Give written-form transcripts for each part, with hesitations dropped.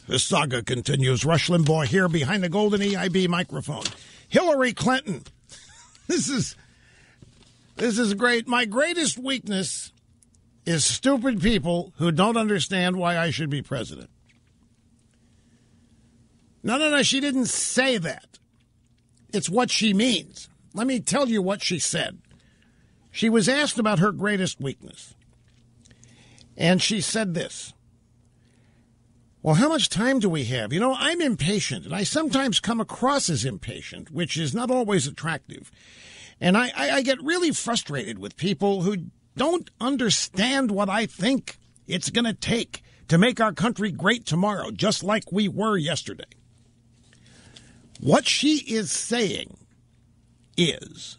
This saga continues. Rush Limbaugh here behind the golden EIB microphone. Hillary Clinton. This is great. My greatest weakness is stupid people who don't understand why I should be president. No, she didn't say that. It's what she means. Let me tell you what she said. She was asked about her greatest weakness. And she said this. Well, how much time do we have? You know, I'm impatient, and I sometimes come across as impatient, which is not always attractive. And I get really frustrated with people who don't understand what I think it's going to take to make our country great tomorrow, just like we were yesterday. What she is saying is,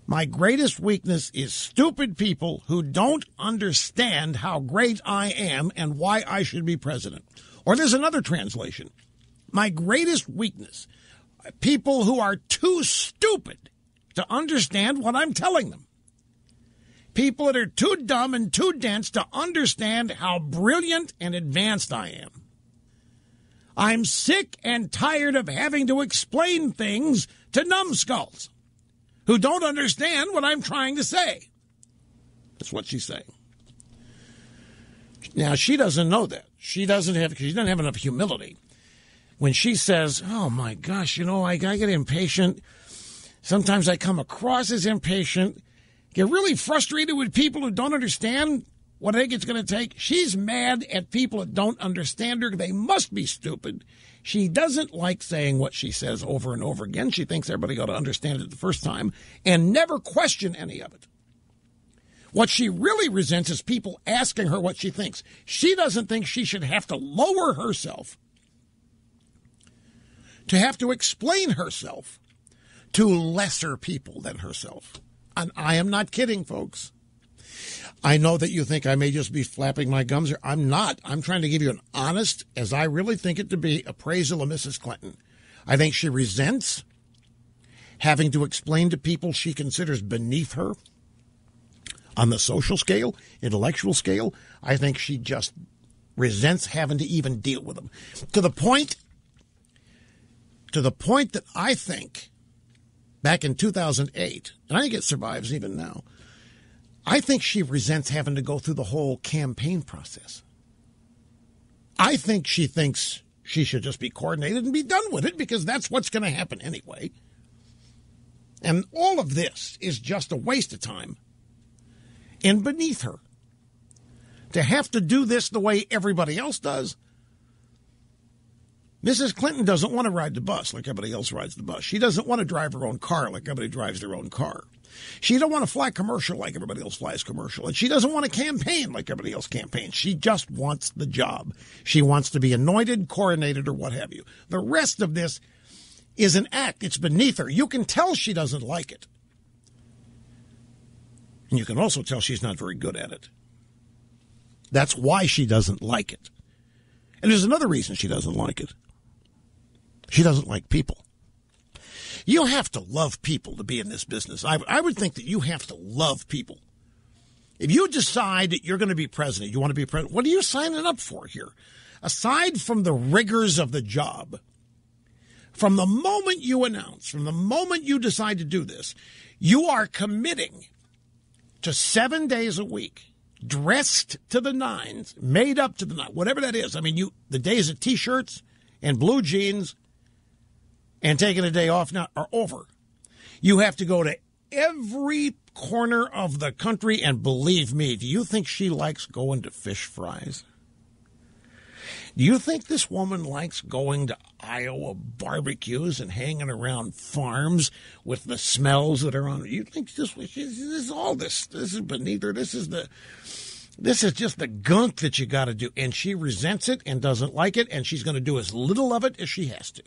my greatest weakness is stupid people who don't understand how great I am and why I should be president. Or there's another translation. My greatest weakness, people who are too stupid to understand what I'm telling them. People that are too dumb and too dense to understand how brilliant and advanced I am. I'm sick and tired of having to explain things to numbskulls who don't understand what I'm trying to say. That's what she's saying. Now, she doesn't know that. She doesn't have enough humility. When she says, oh, my gosh, you know, I get impatient. Sometimes I come across as impatient. Get really frustrated with people who don't understand what I think it's going to take. She's mad at people that don't understand her. They must be stupid. She doesn't like saying what she says over and over again. She thinks everybody ought to understand it the first time and never question any of it. What she really resents is people asking her what she thinks. She doesn't think she should have to lower herself to have to explain herself to lesser people than herself. And I am not kidding, folks. I know that you think I may just be flapping my gums here. I'm not. I'm trying to give you an honest, as I really think it to be, appraisal of Mrs. Clinton. I think she resents having to explain to people she considers beneath her on the social scale, intellectual scale. I think she just resents having to even deal with them. To the point that I think back in 2008, and I think it survives even now, I think she resents having to go through the whole campaign process. I think she thinks she should just be coordinated and be done with it because that's what's going to happen anyway. And all of this is just a waste of time. And beneath her, to have to do this the way everybody else does. Mrs. Clinton doesn't want to ride the bus like everybody else rides the bus. She doesn't want to drive her own car like everybody drives their own car. She don't want to fly commercial like everybody else flies commercial. And she doesn't want to campaign like everybody else campaigns. She just wants the job. She wants to be anointed, coronated, or what have you. The rest of this is an act. It's beneath her. You can tell she doesn't like it. And you can also tell she's not very good at it. That's why she doesn't like it. And there's another reason she doesn't like it. She doesn't like people. You have to love people to be in this business. I would think that you have to love people. If you decide that you're going to be president, you want to be president, what are you signing up for here? Aside from the rigors of the job, from the moment you announce, from the moment you decide to do this, you are committing to 7 days a week, dressed to the nines, made up to the nines, whatever that is. I mean, the days of T-shirts and blue jeans and taking a day off now are over. You have to go to every corner of the country, and believe me, do you think she likes going to fish fries? Do you think this woman likes going to Iowa barbecues and hanging around farms with the smells that are on it? You think this is all this? This is beneath her. This is just the gunk that you got to do. And she resents it and doesn't like it, and she's going to do as little of it as she has to.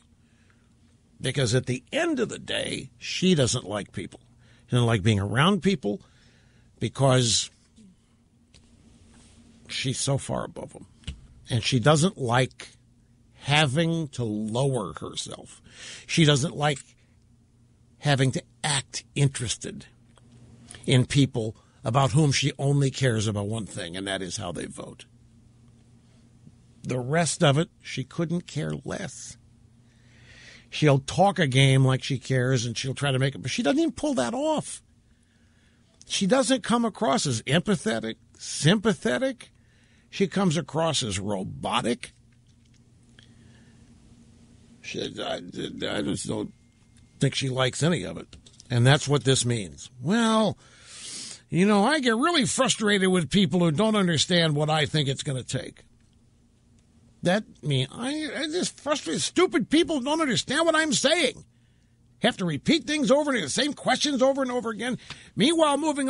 Because at the end of the day, she doesn't like people. She doesn't like being around people because she's so far above them. And she doesn't like having to lower herself. She doesn't like having to act interested in people about whom she only cares about one thing, and that is how they vote. The rest of it, she couldn't care less. She'll talk a game like she cares, and she'll try to make it, but she doesn't even pull that off. She doesn't come across as empathetic, sympathetic. She comes across as robotic. I just don't think she likes any of it. And that's what this means. Well, I get really frustrated with people who don't understand what I think it's going to take. I just frustrated. Stupid people don't understand what I'm saying. Have to repeat things over and the same questions over and over again. Meanwhile, moving on.